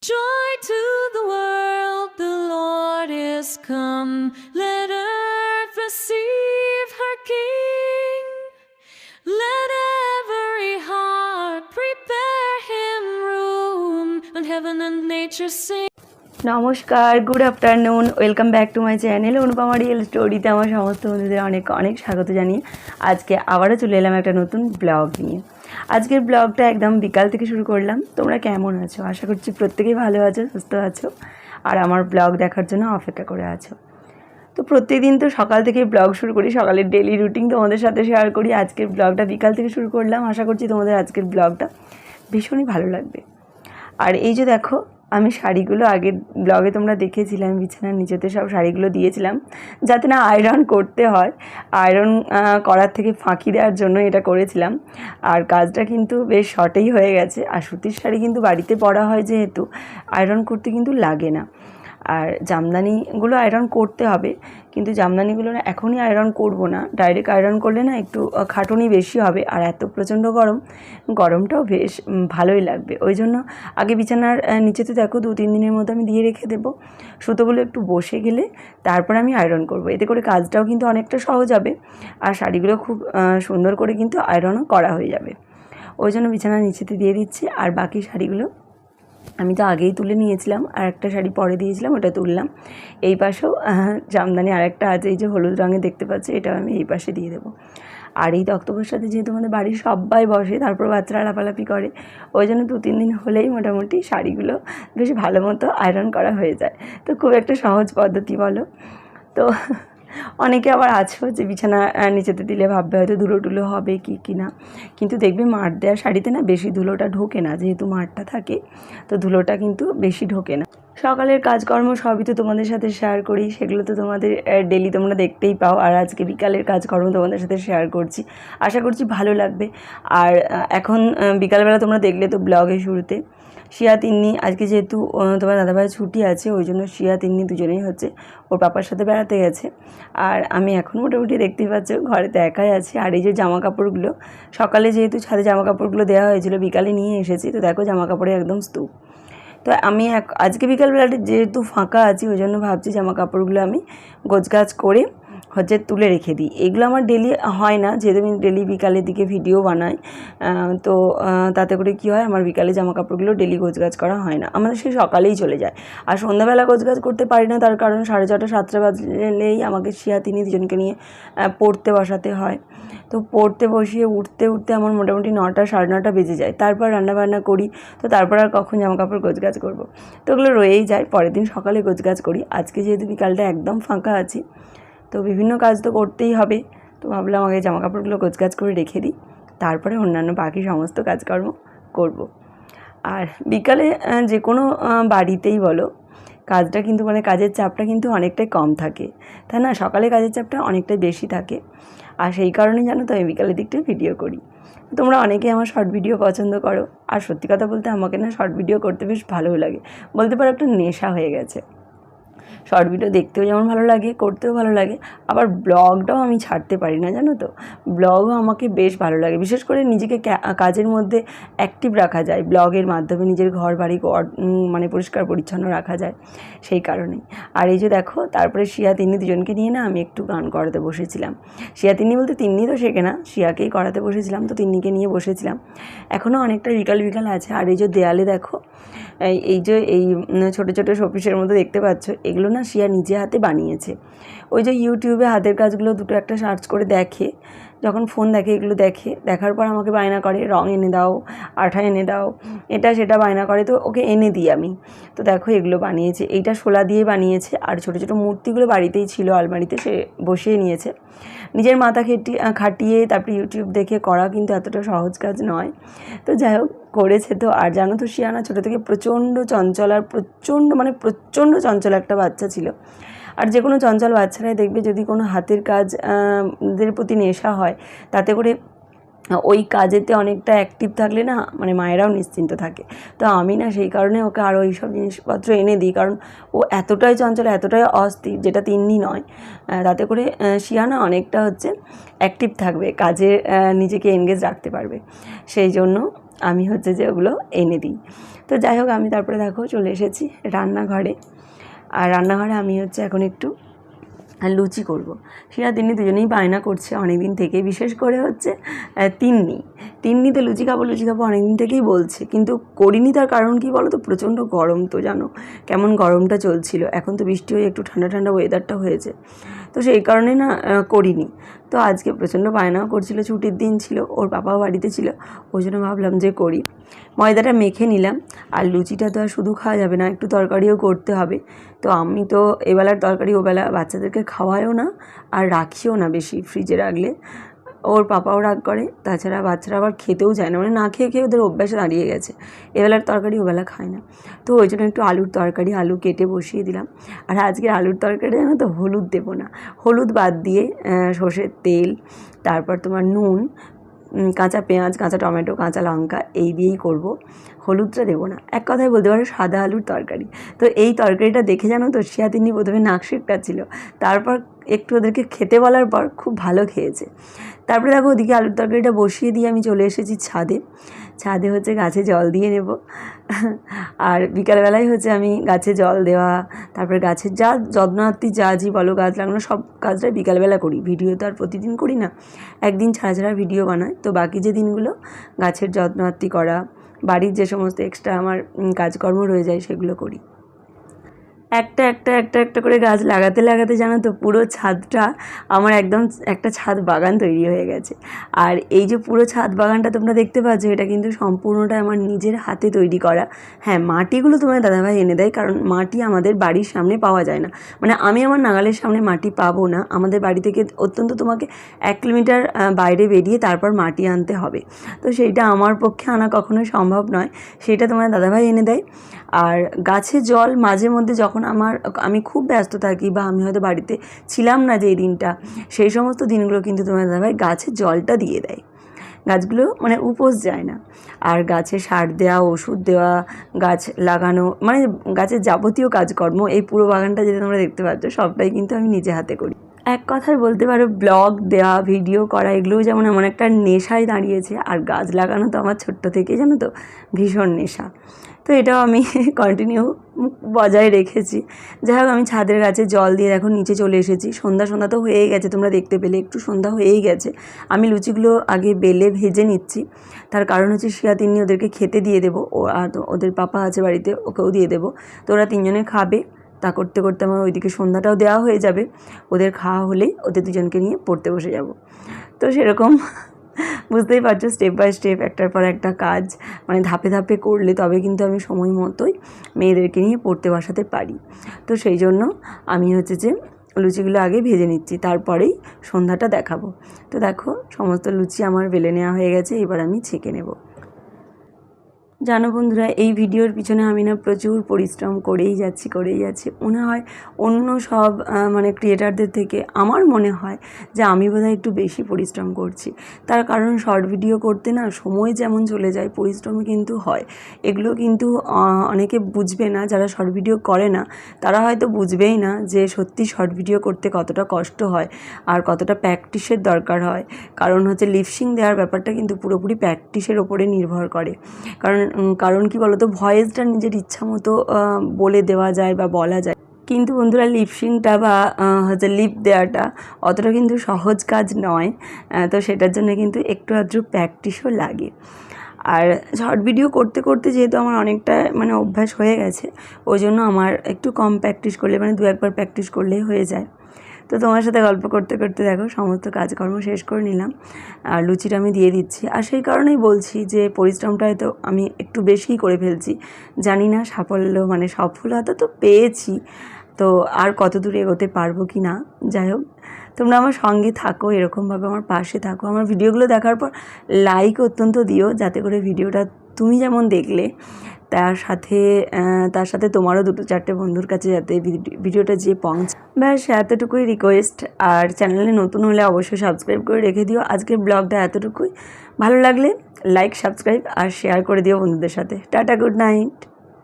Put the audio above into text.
Joy to the world, the Lord is come. Let earth receive her King. Let every heart prepare him room, and heaven and nature sing. নমস্কার, good afternoon, welcome back to my channel Anupama real স্টোরিতে আমার সমস্ত বন্ধুদের অনেক অনেক স্বাগত জানিয়ে আজকে আবারও চলে এলাম একটা নতুন ব্লগ নিয়ে। আজকের ব্লগটা একদম বিকাল থেকে শুরু করলাম। তোমরা কেমন আছো? আশা করছি প্রত্যেকেই ভালো আছো, সুস্থ আছো, আর আমার ব্লগ দেখার জন্য অপেক্ষা করে আছো। তো প্রত্যেকদিন তো সকাল থেকে ব্লগ শুরু করি, সকালের ডেলি রুটিন তোমাদের সাথে শেয়ার করি। আজকের ব্লগটা বিকাল থেকে শুরু করলাম। আশা করছি তোমাদের আজকের ব্লগটা ভীষণই ভালো লাগবে। আর এই যে দেখো, আমি শাড়িগুলো আগের ব্লগে তোমরা দেখেছিলাম, বিছানার নিচেতে সব শাড়িগুলো দিয়েছিলাম যাতে না আয়রন করতে হয়। আয়রন করার থেকে ফাঁকি দেওয়ার জন্য এটা করেছিলাম। আর কাজটা কিন্তু বেশ শর্টেই হয়ে গেছে। আর সুতির শাড়ি কিন্তু বাড়িতে পরা হয় যেহেতু, আয়রন করতে কিন্তু লাগে না। আর জামদানিগুলো আয়রন করতে হবে, কিন্তু জামদানিগুলো না এখনই আয়রন করব না, ডাইরেক্ট আয়রন করলে না একটু খাটুনি বেশি হবে। আর এত প্রচণ্ড গরমটাও বেশ ভালোই লাগবে। ওই জন্য আগে বিছানার নিচেতে দেখো 2-3 দিনের মতো আমি দিয়ে রেখে দেবো। সুতোগুলো একটু বসে গেলে তারপর আমি আয়রন করব। এতে করে কাজটাও কিন্তু অনেকটা সহজ হবে, আর শাড়িগুলো খুব সুন্দর করে কিন্তু আয়রনও করা হয়ে যাবে। ওই জন্য বিছানার নিচেতে দিয়ে দিচ্ছি। আর বাকি শাড়িগুলো আমি তো আগেই তুলে নিয়েছিলাম, আর একটা শাড়ি পরে দিয়েছিলাম, ওটা তুললাম। এই পাশেও জামদানি আরেকটা আছে, এই যে হলুদ রঙে দেখতে পাচ্ছি, এটাও আমি এই পাশে দিয়ে দেবো। আর এই তক্তপোর সাথে যেহেতু আমাদের বাড়ির সবাই বসে, তারপর বাচ্চারা লাফালাফি করে, ওই জন্য 2-3 দিন হলেই মোটামুটি শাড়িগুলো বেশ ভালো মতো আয়রন করা হয়ে যায়। তো খুব একটা সহজ পদ্ধতি বলো তো। অনেকে আবার আছো যে বিছানা নিচেতে দিলে ভাববে হয়তো ধুলো টুলো হবে কি না, কিন্তু দেখবে মাড় দেওয়া শাড়িতে না বেশি ধুলোটা ঢোকে না, যেহেতু মাড়টা থাকে তো ধুলোটা কিন্তু বেশি ঢোকে না। সকালের কাজকর্ম সবই তো তোমাদের সাথে শেয়ার করি, সেগুলো তো তোমাদের ডেলি তোমরা দেখতেই পাও। আর আজকে বিকালের কাজকর্ম তোমাদের সাথে শেয়ার করছি, আশা করছি ভালো লাগবে। আর এখন বিকালবেলা তোমরা দেখলে তো ব্লগের শুরুতে শিয়া তিন্নি, আজকে যেহেতু তোমার দাদাভাইয়ের ছুটি আছে, ওই জন্য শিয়া তিন্নি দুজনেই হচ্ছে ওর পাপার সাথে বেড়াতে গেছে। আর আমি এখন মোটামুটি দেখতেই পাচ্ছ ঘরেতে একাই আছি। আর এই যে জামা কাপড়গুলো সকালে যেহেতু ছাদে জামা কাপড়গুলো দেওয়া হয়েছিল, বিকালে নিয়ে এসেছি, তো দেখো জামা কাপড়ে একদম স্তূপ। তো আমি আজকে বিকালবেলাটা যেহেতু ফাঁকা আছি, ওই জন্য ভাবছি জামা কাপড়গুলো আমি গোছগাছ করে হচ্ছে তুলে রেখে দিই। এগুলো আমার ডেলি হয় না, যেহেতু আমি ডেলি বিকালের দিকে ভিডিও বানাই, তো তাতে করে কী হয়, আমার বিকালে জামা কাপড়গুলো ডেলি গোছগাছ করা হয় না, আমাদের সেই সকালেই চলে যায়। আর সন্ধ্যাবেলা গোছগাছ করতে পারি না, তার কারণ 6:30-7টা বাজলেই আমাকে শিয়া তিনি দুজনকে নিয়ে পড়তে বসাতে হয়। তো পড়তে বসিয়ে উঠতে আমার মোটামুটি 9টা-9:30 বেজে যায়। তারপর রান্নাবান্না করি, তো তারপর আর কখন জামাকাপড় গোছগাছ করবো, তো ওগুলো রয়েই যায়, পরের দিন সকালে গোছগাছ করি। আজকে যেহেতু বিকালটা একদম ফাঁকা আছি, তো বিভিন্ন কাজ তো করতেই হবে, তো ভাবলাম আগে জামাকাপড়গুলো গোছগাছ করে রেখে দিই, তারপরে অন্যান্য বাকি সমস্ত কাজকর্ম করব। আর বিকালে যে কোনো বাড়িতেই বলো, কাজটা কিন্তু মানে কাজের চাপটা কিন্তু অনেকটাই কম থাকে, তাই না? সকালে কাজের চাপটা অনেকটাই বেশি থাকে, আর সেই কারণেই জানো তো আমি বিকালের দিকটায় ভিডিও করি। তোমরা অনেকে আমার শর্ট ভিডিও পছন্দ করো, আর সত্যি কথা বলতে আমাকে না শর্ট ভিডিও করতে বেশ ভালোও লাগে, বলতে পারো একটা নেশা হয়ে গেছে। শর্ট ভিডিও দেখতেও যেমন ভালো লাগে, করতেও ভালো লাগে, আবার ব্লগটাও আমি ছাড়তে পারি না, জানো তো। ব্লগও আমাকে বেশ ভালো লাগে, বিশেষ করে নিজেকে কাজের মধ্যে অ্যাক্টিভ রাখা যায় ব্লগের মাধ্যমে, নিজের ঘর বাড়ি মানে পরিষ্কার পরিচ্ছন্ন রাখা যায়, সেই কারণেই। আর এই যে দেখো, তারপরে শিয়া তিন্নি দুজনকে নিয়ে না আমি একটু গান করাতে বসেছিলাম। শিয়া তিন্নি বলতে তিন্নি তো শেখে না, শিয়াকেই করাতে বসেছিলাম, তো তিন্নিকে নিয়ে বসেছিলাম। এখনও অনেকটা বিকাল আছে। আর এই যে দেয়ালে দেখো এই যে এই ছোটো ছোটো শোপিসের মতো দেখতে পাচ্ছ, এগুলো না শিয়া নিজে হাতে বানিয়েছে। ওই যে ইউটিউবে হাতের কাজগুলো দুটো একটা সার্চ করে দেখে, যখন ফোন দেখে এগুলো দেখার পর আমাকে বায়না করে রং এনে দাও, আঠা এনে দাও, এটা সেটা বায়না করে, তো ওকে এনে দিই আমি। তো দেখো এগুলো বানিয়েছে, এইটা শোলা দিয়ে বানিয়েছে। আর ছোটো ছোটো মূর্তিগুলো বাড়িতেই ছিল, আলমারিতে সে বসিয়ে নিয়েছে। নিজের মাথা খাটিয়ে তারপরে ইউটিউব দেখে করা কিন্তু এতটা সহজ কাজ নয়, তো যাই হোক করেছে। তো আর জানো তো শিয়ানা ছোটো থেকে প্রচণ্ড চঞ্চল, আর প্রচণ্ড চঞ্চল একটা বাচ্চা ছিল। আর যে কোনো চঞ্চল বাচ্চারাই দেখবে যদি কোনো হাতের কাজ দের প্রতি নেশা হয়, তাতে করে ওই কাজেতে অনেকটা অ্যাক্টিভ থাকলে না মানে মায়েরাও নিশ্চিন্ত থাকে। তো আমি না সেই কারণে ওকে আরও এইসব জিনিসপত্র এনে দিই, কারণ ও এতটাই চঞ্চল, এতটাই অস্থির, যেটা তিন্নি নয়। তাতে করে শিয়ানা অনেকটা হচ্ছে অ্যাক্টিভ থাকবে, কাজে নিজেকে এনগেজ রাখতে পারবে, সেই জন্য আমি হচ্ছে যে ওগুলো এনে দিই। তো যাই হোক আমি তারপরে দেখো চলে এসেছি রান্নাঘরে। আর রান্নাঘরে আমি হচ্ছে এখন একটু লুচি করব। সেটা তিন্নি দুজনেই বায়না করছে অনেক দিন থেকে, বিশেষ করে হচ্ছে তিন্নি তো লুচি খাবো অনেক দিন থেকেই বলছে, কিন্তু করিনি। তার কারণ কি বলো তো, প্রচণ্ড গরম তো জানো কেমন গরমটা চলছিল, এখন তো বৃষ্টি হয়ে একটু ঠান্ডা ঠান্ডা ওয়েদারটা হয়েছে, তো সেই কারণে না করিনি। তো আজকে প্রচণ্ড বায়নাও করছিল, ছুটির দিন ছিল, ওর বাবাও বাড়িতে ছিল, ওই জন্য ভাবলাম যে করি। ময়দাটা মেখে নিলাম, আর লুচিটা তো আর শুধু খাওয়া যাবে না, একটু তরকারিও করতে হবে। তো আমি তো এবেলার তরকারি ওবেলা বাচ্চাদেরকে খাওয়ায়ও না আর রাখিও না, বেশি ফ্রিজে রাখলে ওর পাপাও রাগ করে, তাছাড়া বাচ্চারা আবার খেতেও চায় না, মানে না খেয়ে খেয়ে ওদের অভ্যাসে দাঁড়িয়ে গেছে, এবেলার তরকারি ওবেলা খায় না। তো ওই জন্য একটু আলুর তরকারি, আলু কেটে বসিয়ে দিলাম। আর আজকের আলুর তরকারি জানো তো হলুদ দেবো না, হলুদ বাদ দিয়ে সর্ষের তেল, তারপর তোমার নুন, কাঁচা পেঁয়াজ, কাঁচা টমেটো, কাঁচা লঙ্কা এই দিয়েই করব, হলুদটা দেবো না। এক কথায় বলতে পারো সাদা আলুর তরকারি। তো এই তরকারিটা দেখে জানো তো তিনি প্রথমে নাক ছিল, তারপর একটু ওদেরকে খেতে বলার পর খুব ভালো খেয়েছে। তারপরে দেখো ওদিকে আলুর তরকারিটা বসিয়ে দিয়ে আমি চলে এসেছি ছাদে হচ্ছে গাছে জল দিয়ে নেব। আর বিকালবেলায় হচ্ছে আমি গাছে জল দেওয়া, তারপরে গাছের যা যত্নার্থী যা বলো, গাছ লাগানো সব কাজটাই বিকালবেলা করি। ভিডিও তো আর প্রতিদিন করি না, একদিন ছাড়া ছাড়া ভিডিও বানাই। তো বাকি যে দিনগুলো গাছের যত্নার্থী করা, বাড়ির যে সমস্ত এক্সট্রা আমার কাজকর্ম রয়ে যায় সেগুলো করি। একটা করে গাছ লাগাতে জানো তো পুরো ছাদটা আমার একদম একটা ছাদ বাগান তৈরি হয়ে গেছে। আর এই যে পুরো ছাদ বাগানটা তোমরা দেখতে পাচ্ছ, এটা কিন্তু সম্পূর্ণটা আমার নিজের হাতে তৈরি করা। হ্যাঁ, মাটিগুলো তোমার দাদাভাই এনে দেয়, কারণ মাটি আমাদের বাড়ির সামনে পাওয়া যায় না, মানে আমি আমার নাগালের সামনে মাটি পাবো না, আমাদের বাড়ি থেকে অত্যন্ত তোমাকে 1 কিলোমিটার বাইরে বেরিয়ে তারপর মাটি আনতে হবে। তো সেইটা আমার পক্ষে আনা কখনোই সম্ভব নয়, সেটা তোমার দাদাভাই এনে দেয়। আর গাছে জল মাঝে মধ্যে যখন আমি খুব ব্যস্ত থাকি, বা আমি হয়তো বাড়িতে ছিলাম না যেই দিনটা, সেই সমস্ত দিনগুলো কিন্তু তোমার দাদাভাই গাছে জলটা দিয়ে দেয়, গাছগুলো মানে উপোস যায় না। আর গাছে সার দেওয়া, ওষুধ দেওয়া, গাছ লাগানো, মানে গাছের যাবতীয় কাজকর্ম, এই পুরো বাগানটা যেটা তোমরা দেখতে পাচ্ছ সবটাই কিন্তু আমি নিজে হাতে করি। এক কথায় বলতে পারো ব্লগ দেওয়া, ভিডিও করা, এগুলোও যেমন এমন একটা নেশায় দাঁড়িয়েছে, আর গাছ লাগানো তো আমার ছোট্ট থেকেই জানো তো ভীষণ নেশা। তো এটাও আমি কন্টিনিউ বজায় রেখেছি। যাই হোক আমি ছাদের গাছে জল দিয়ে দেখো নিচে চলে এসেছি। সন্ধ্যা তো হয়েই গেছে, তোমরা দেখতে পেলে একটু সন্ধ্যা হয়েই গেছে। আমি লুচিগুলো আগে বেলে ভেজে নিচ্ছি, তার কারণ হচ্ছে তিন্নি ওদেরকে খেতে দিয়ে দেবো, আর ওদের পাপা আছে বাড়িতে, ওকেও দিয়ে দেবো। তো ওরা 3 জনে খাবে, তা করতে করতে আমার ওইদিকে সন্ধ্যাটাও দেওয়া হয়ে যাবে। ওদের খাওয়া হলেই ওদের 2জনকে নিয়ে পড়তে বসে যাব। তো সেরকম বুঝতেই পারছো, স্টেপ বাই স্টেপ একটার পর একটা কাজ, মানে ধাপে ধাপে করলে তবে কিন্তু আমি সময় মতোই মেয়েদেরকে নিয়ে পড়তে বসাতে পারি। তো সেই জন্য আমি হচ্ছে যে লুচিগুলো আগে ভেজে নিচ্ছি, তারপরেই সন্ধ্যাটা দেখাবো। তো দেখো সমস্ত লুচি আমার বেলে নেওয়া হয়ে গেছে, এবার আমি ছেঁকে নেব। জানো বন্ধুরা, এই ভিডিওর পিছনে আমি না প্রচুর পরিশ্রম করেই যাচ্ছি। মনে হয় অন্য সব মানে ক্রিয়েটারদের থেকে আমার মনে হয় যে আমি বোধহয় একটু বেশি পরিশ্রম করছি। তার কারণ শর্ট ভিডিও করতে না সময় যেমন চলে যায়, পরিশ্রম কিন্তু হয়। এগুলো কিন্তু অনেকে বুঝবে না, যারা শর্ট ভিডিও করে না তারা হয়তো বুঝবেই না যে সত্যি শর্ট ভিডিও করতে কতটা কষ্ট হয় আর কতটা প্র্যাকটিসের দরকার হয়। কারণ হচ্ছে লিপসিং দেওয়ার ব্যাপারটা কিন্তু পুরোপুরি প্র্যাকটিসের ওপরে নির্ভর করে। কারণ কি বলতো, ভয়েসটা নিজের ইচ্ছা মতো বলে দেওয়া যায় বা বলা যায়, কিন্তু বন্ধুরা লিপসিংটা বা হচ্ছে লিপ দেওয়াটা অতটা কিন্তু সহজ কাজ নয়। তো সেটার জন্য কিন্তু একটু আধটু প্র্যাকটিসও লাগে। আর শর্ট ভিডিও করতে করতে যেহেতু আমার অনেকটা মানে অভ্যাস হয়ে গেছে, ওই জন্য আমার একটু কম প্র্যাকটিস করলে, মানে 2-1 বার প্র্যাকটিস করলেই হয়ে যায়। তো তোমার সাথে গল্প করতে করতে দেখো সমস্ত কাজকর্ম শেষ করে নিলাম, আর লুচিটা আমি দিয়ে দিচ্ছি। আর সেই কারণেই বলছি যে পরিশ্রমটা হয়তো আমি একটু বেশিই করে ফেলছি। জানি না মানে সফলতা তো পেয়েছি, তো আর কত দূর এগোতে পারবো কি না। যাই হোক তোমরা আমার সঙ্গে থাকো, এরকমভাবে আমার পাশে থাকো। আমার ভিডিওগুলো দেখার পর লাইক অত্যন্ত দিও, যাতে করে ভিডিওটা তুমি যেমন দেখলে তার সাথে তোমারও 2-4টে বন্ধুর কাছে যাতে ভিডিওটা যেয়ে পৌঁছে। ব্যাস এতটুকুই রিকোয়েস্ট। আর চ্যানেলে নতুন হলে অবশ্যই সাবস্ক্রাইব করে রেখে দিও। আজকের ব্লগটা এতটুকুই, ভালো লাগলে লাইক, সাবস্ক্রাইব আর শেয়ার করে দিও বন্ধুদের সাথে। Tata, good night.